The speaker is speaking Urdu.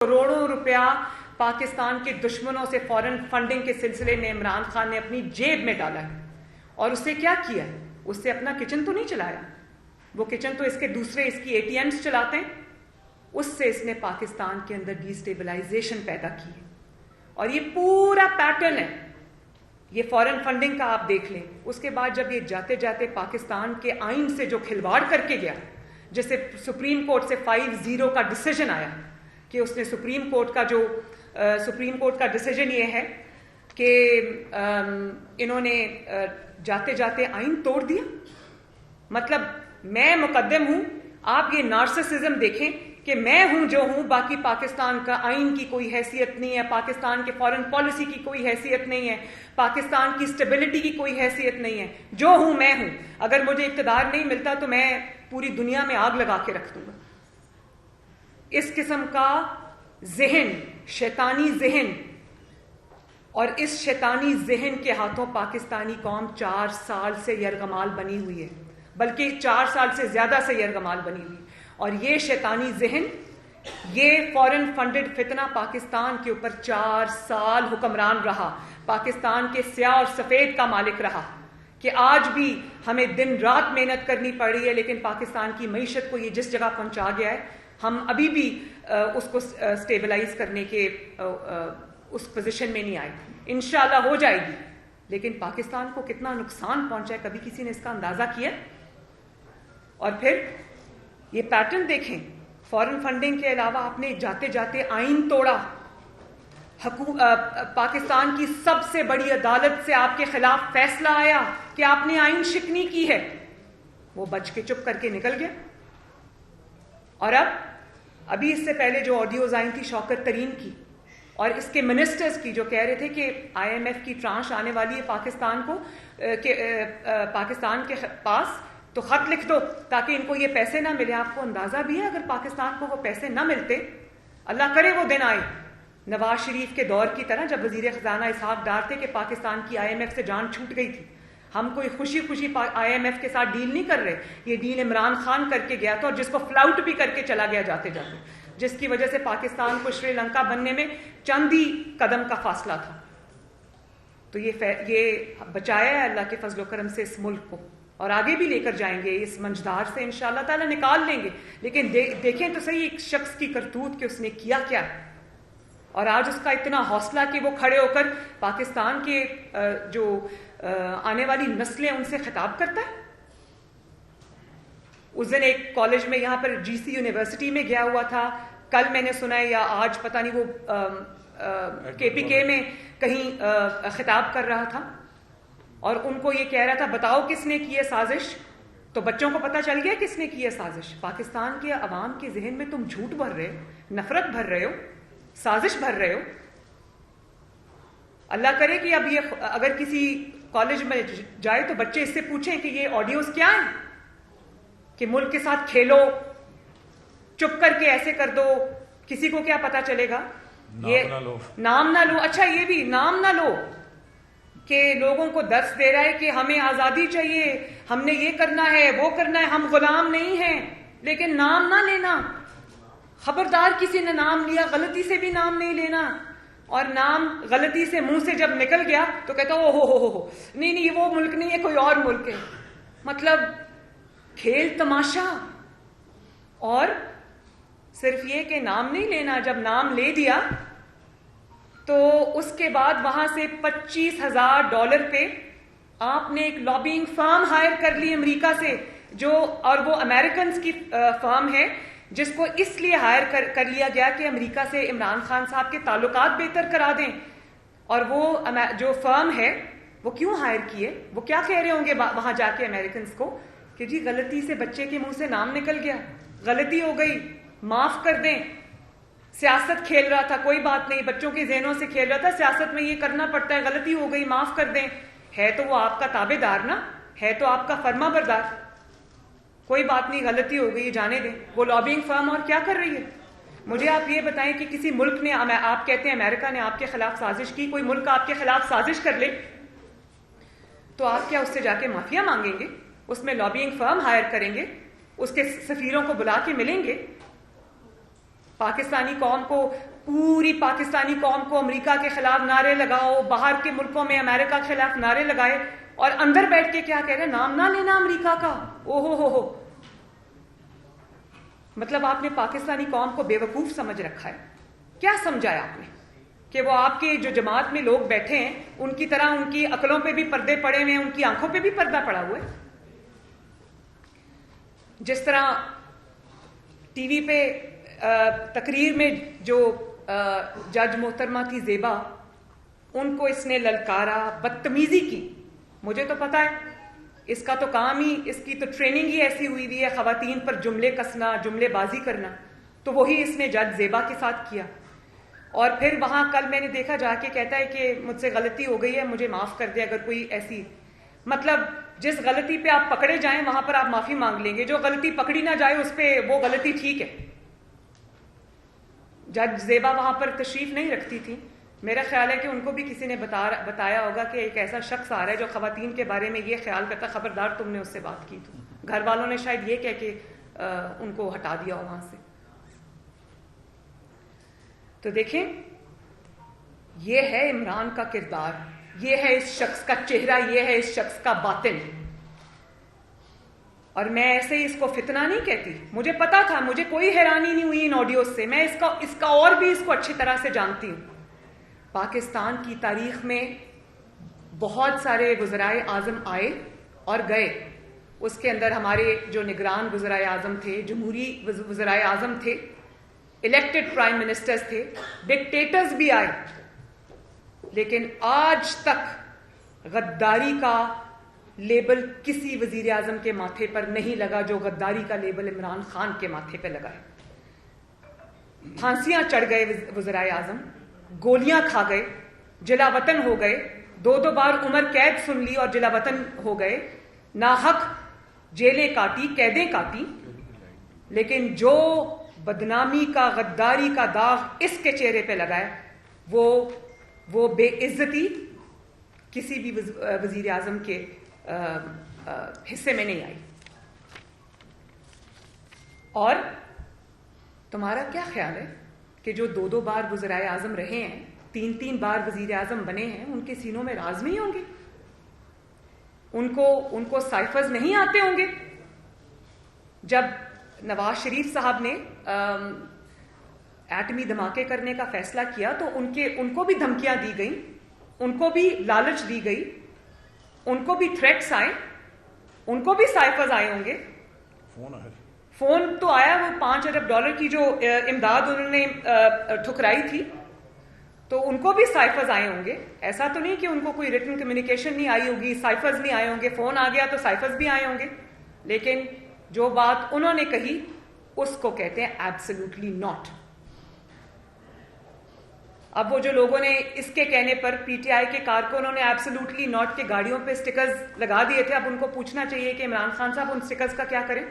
کروڑوں روپیہ پاکستان کے دشمنوں سے فورن فنڈنگ کے سلسلے میں عمران خان نے اپنی جیب میں ڈالا ہے. اور اس سے کیا کیا ہے؟ اس سے اپنا کچن تو نہیں چلایا, وہ کچن تو اس کے دوسرے اس کی ATMs چلاتے ہیں. اس سے اس نے پاکستان کے اندر ڈی اسٹیبلائزیشن پیدا کی ہے. اور یہ پورا پیٹرن ہے یہ فورن فنڈنگ کا, آپ دیکھ لیں. اس کے بعد جب یہ جاتے جاتے پاکستان کے آئین سے جو کھلواڑ کر کے گیا, جیسے سپریم کورٹ سے 5-0 کا ڈیسیجن آیا کہ اس نے سپریم کورٹ کا ڈیسیجن یہ ہے کہ انہوں نے جاتے جاتے آئین توڑ دیا. مطلب میں مقدم ہوں, آپ یہ نارسسزم دیکھیں کہ میں ہوں جو ہوں, باقی پاکستان کا آئین کی کوئی حیثیت نہیں ہے, پاکستان کے فورن پالیسی کی کوئی حیثیت نہیں ہے, پاکستان کی اسٹیبلٹی کی کوئی حیثیت نہیں ہے. جو ہوں میں ہوں. اگر مجھے اقتدار نہیں ملتا تو میں پوری دنیا میں آگ لگا کے رکھ دوں گا. اس قسم کا ذہن, شیطانی ذہن, اور اس شیطانی ذہن کے ہاتھوں پاکستانی قوم 4 سال سے یرغمال بنی ہوئی ہے, بلکہ 4 سال سے زیادہ سے یرغمال بنی ہوئی. اور یہ شیطانی ذہن, یہ فورن فنڈڈ فتنہ پاکستان کے اوپر 4 سال حکمران رہا, پاکستان کے سیاہ اور سفید کا مالک رہا, کہ آج بھی ہمیں دن رات محنت کرنی پڑ رہی ہے, لیکن پاکستان کی معیشت کو یہ جس جگہ پہنچا گیا ہے, ہم ابھی بھی اس کو سٹیبلائز کرنے کے اس پوزیشن میں نہیں آئے. انشاءاللہ ہو جائے گی, لیکن پاکستان کو کتنا نقصان پہنچا ہے کبھی کسی نے اس کا اندازہ کیا؟ اور پھر یہ پیٹرن دیکھیں, فورن فنڈنگ کے علاوہ آپ نے جاتے جاتے آئین توڑا. پاکستان کی سب سے بڑی عدالت سے آپ کے خلاف فیصلہ آیا کہ آپ نے آئین شکنی کی ہے, وہ بچ کے چپ کر کے نکل گیا. اور ابھی اس سے پہلے جو آڈیوز آئی تھی شوکت ترین کی اور اس کے منسٹرز کی, جو کہہ رہے تھے کہ IMF کی ٹرانش آنے والی ہے پاکستان کو, کہ پاکستان کے پاس تو خط لکھ دو تاکہ ان کو یہ پیسے نہ ملے. آپ کو اندازہ بھی ہے اگر پاکستان کو وہ پیسے نہ ملتے, اللہ کرے وہ دن آئے نواز شریف کے دور کی طرح جب وزیر خزانہ اسحاق ڈار تھے کہ پاکستان کی IMF سے جان چھوٹ گئی تھی. ہم کوئی خوشی خوشی IMF کے ساتھ ڈیل نہیں کر رہے, یہ ڈیل عمران خان کر کے گیا تھا, اور جس کو فلاؤٹ بھی کر کے چلا گیا جاتے جاتے, جس کی وجہ سے پاکستان کو شری لنکا بننے میں چند ہی قدم کا فاصلہ تھا. تو یہ بچایا ہے اللہ کے فضل و کرم سے اس ملک کو, اور آگے بھی لے کر جائیں گے, اس منجدار سے انشاءاللہ تعالی نکال لیں گے. لیکن دیکھیں تو صحیح ایک شخص کی کرتوت کہ اس نے کیا کیا, اور آج اس کا اتنا حوصلہ کہ وہ کھڑے ہو کر پاکستان کے جو آنے والی نسلیں ان سے خطاب کرتا ہے. اس دن ایک کالج میں یہاں پر GC یونیورسٹی میں گیا ہوا تھا, کل میں نے سنا ہے یا آج پتہ نہیں, وہ KPK میں کہیں خطاب کر رہا تھا, اور ان کو یہ کہہ رہا تھا بتاؤ کس نے کی ہے سازش. تو بچوں کو پتہ چل گیا کس نے کی ہے سازش. پاکستان کے عوام کے ذہن میں تم جھوٹ بھر رہے ہو, نفرت بھر رہے ہو, سازش بھر رہے ہو. اللہ کرے کہ اب یہ اگر کسی کالج میں جائے تو بچے اس سے پوچھیں کہ یہ آڈیوز کیا ہیں, کہ ملک کے ساتھ کھیلو, چپ کر کے ایسے کر دو, کسی کو کیا پتا چلے گا؟ یہ نام نہ لو. اچھا یہ بھی نام نہ لو کہ لوگوں کو درس دے رہا ہے کہ ہمیں آزادی چاہیے, ہم نے یہ کرنا ہے وہ کرنا ہے, ہم غلام نہیں ہیں, لیکن نام نہ لینا. خبردار کسی نے نام لیا, غلطی سے بھی نام نہیں لینا, اور نام غلطی سے منہ سے جب نکل گیا تو کہتا او ہو نہیں یہ وہ ملک نہیں ہے, کوئی اور ملک ہے. مطلب کھیل تماشا, اور صرف یہ کہ نام نہیں لینا. جب نام لے دیا تو اس کے بعد وہاں سے $25,000 پہ آپ نے ایک لابینگ فرم ہائر کر لی امریکہ سے, جو اور وہ امریکنز کی فرم ہے, جس کو اس لیے ہائر کر لیا گیا کہ امریکہ سے عمران خان صاحب کے تعلقات بہتر کرا دیں. اور وہ جو فرم ہے وہ کیوں ہائر کیے, وہ کیا کہہ رہے ہوں گے وہاں جا کے امریکنز کو کہ جی غلطی سے بچے کے منہ سے نام نکل گیا, غلطی ہو گئی, معاف کر دیں, سیاست کھیل رہا تھا, کوئی بات نہیں, بچوں کے ذہنوں سے کھیل رہا تھا, سیاست میں یہ کرنا پڑتا ہے, غلطی ہو گئی, معاف کر دیں. ہے تو وہ آپ کا تابع دار نا, ہے تو آپ کا فرما بردار, کوئی بات نہیں, غلطی ہو گئی, جانے دیں. وہ لابینگ فرم اور کیا کر رہی ہے؟ مجھے آپ یہ بتائیں کہ کسی ملک نے, آپ کہتے ہیں امریکہ نے آپ کے خلاف سازش کی, کوئی ملک آپ کے خلاف سازش کر لے تو آپ کیا اس سے جا کے معافیا مانگیں گے؟ اس میں لابینگ فرم ہائر کریں گے, اس کے سفیروں کو بلا کے ملیں گے, پاکستانی قوم کو پوری پاکستانی قوم کو امریکہ کے خلاف نعرے لگاؤ, باہر کے ملکوں میں امریکہ کے خلاف نعرے لگائے, اور اندر بیٹھ کے کیا کہہ رہے ہیں, نام نہ لینا امریکہ کا. او ہو. مطلب آپ نے پاکستانی قوم کو بیوقوف سمجھ رکھا ہے. کیا سمجھا ہے آپ نے کہ وہ آپ کے جو جماعت میں لوگ بیٹھے ہیں ان کی طرح ان کی عقلوں پہ بھی پردے پڑے ہوئے ہیں, ان کی آنکھوں پہ بھی پردہ پڑا ہوا ہے. جس طرح ٹی وی پہ تقریر میں جو جج محترمہ تھی زیبا, ان کو اس نے للکارا, بدتمیزی کی. مجھے تو پتا ہے اس کا تو کام ہی, اس کی تو ٹریننگ ہی ایسی ہوئی ہے خواتین پر جملے کسنا, جملے بازی کرنا. تو وہی اس نے جج زیبا کے ساتھ کیا. اور پھر وہاں کل میں نے دیکھا جا کے کہتا ہے کہ مجھ سے غلطی ہو گئی ہے, مجھے معاف کر دے. اگر کوئی ایسی, مطلب جس غلطی پہ آپ پکڑے جائیں وہاں پر آپ معافی مانگ لیں گے, جو غلطی پکڑی نہ جائے اس پہ وہ غلطی ٹھیک ہے. جج زیبا وہاں پر تشریف نہیں رکھتی تھی. میرا خیال ہے کہ ان کو بھی کسی نے بتایا ہوگا کہ ایک ایسا شخص آ رہا ہے جو خواتین کے بارے میں یہ خیال کرتا, خبردار تم نے اس سے بات کی. تو گھر والوں نے شاید یہ کہہ کے ان کو ہٹا دیا ہو وہاں سے. تو دیکھیں, یہ ہے عمران کا کردار, یہ ہے اس شخص کا چہرہ, یہ ہے اس شخص کا باطن. اور میں ایسے ہی اس کو فتنہ نہیں کہتی, مجھے پتا تھا, مجھے کوئی حیرانی نہیں ہوئی ان آڈیوز سے. میں اس کا اور بھی اس کو اچھی طرح سے جانتی ہوں. پاکستان کی تاریخ میں بہت سارے وزرائے اعظم آئے اور گئے. اس کے اندر ہمارے جو نگران وزرائے اعظم تھے, جمہوری وزرائے اعظم تھے, الیکٹڈ پرائم منسٹرز تھے, ڈکٹیٹرز بھی آئے. لیکن آج تک غداری کا لیبل کسی وزیر اعظم کے ماتھے پر نہیں لگا جو غداری کا لیبل عمران خان کے ماتھے پہ لگا ہے. پھانسیاں چڑھ گئے وزرائے اعظم, گولیاں کھا گئے, جلا وطن ہو گئے, 2 بار عمر قید سن لی اور جلا وطن ہو گئے, ناحق جیلیں کاٹی, قیدیں کاٹی. لیکن جو بدنامی کا, غداری کا داغ اس کے چہرے پہ لگا ہے وہ بے عزتی کسی بھی وزیر اعظم کے حصے میں نہیں آئی. اور تمہارا کیا خیال ہے کہ جو 2 بار وزرائے اعظم رہے ہیں, 3 بار وزیر اعظم بنے ہیں, ان کے سینوں میں راز نہیں ہوں گے؟ ان کو سائفرز نہیں آتے ہوں گے؟ جب نواز شریف صاحب نے ایٹمی دھماکے کرنے کا فیصلہ کیا تو ان کو بھی دھمکیاں دی گئیں, ان کو بھی لالچ دی گئی, ان کو بھی تھریٹس آئے, ان کو بھی سائفرز آئے ہوں گے. فون تو آیا, وہ $5 ارب کی جو امداد انہوں نے ٹھکرائی تھی, تو ان کو بھی سائفرز آئے ہوں گے. ایسا تو نہیں کہ ان کو کوئی ریٹن کمیونیکیشن نہیں آئی ہوگی, سائفرز نہیں آئے ہوں گے. فون آ گیا تو سائفرز بھی آئے ہوں گے. لیکن جو بات انہوں نے کہی اس کو کہتے ہیں ایبسلیوٹلی ناٹ. اب وہ جو لوگوں نے اس کے کہنے پر پی ٹی آئی کے کارکنوں نے ایبسلیوٹلی ناٹ کے گاڑیوں پہ سٹیکرز لگا دیے تھے, اب ان کو پوچھنا چاہیے کہ عمران خان صاحب ان سٹیکرز کا کیا کریں.